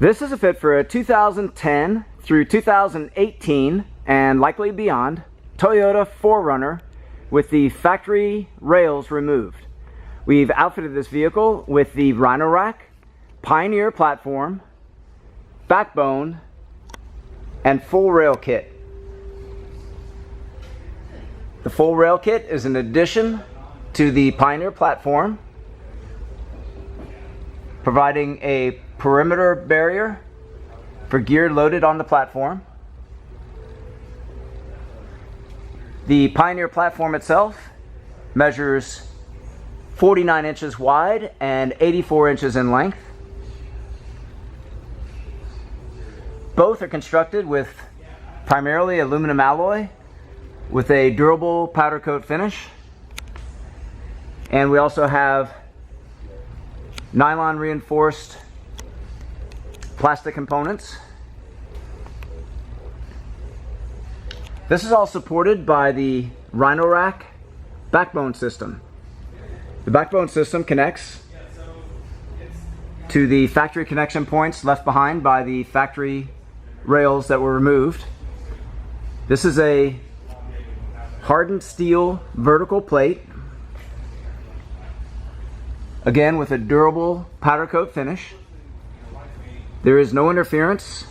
This is a fit for a 2010 through 2018 and likely beyond Toyota 4Runner with the factory rails removed. We've outfitted this vehicle with the Rhino-Rack Pioneer platform, backbone, and full rail kit. The full rail kit is an addition to the Pioneer platform, providing a perimeter barrier for gear loaded on the platform. The Pioneer platform itself measures 49 inches wide and 84 inches in length. Both are constructed with primarily aluminum alloy with a durable powder coat finish. And we also have nylon reinforced plastic components. This is all supported by the Rhino-Rack Backbone System. The backbone system connects to the factory connection points left behind by the factory rails that were removed. This is a hardened steel vertical plate, again with a durable powder coat finish. There is no interference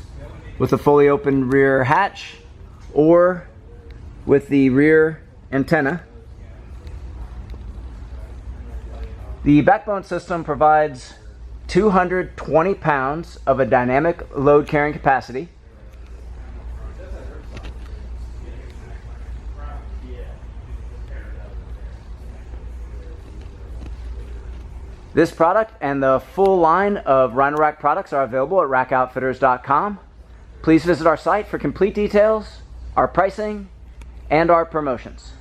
with the fully open rear hatch or with the rear antenna. The backbone system provides 220 pounds of a dynamic load carrying capacity. This product and the full line of Rhino-Rack products are available at rackoutfitters.com. Please visit our site for complete details, our pricing, and our promotions.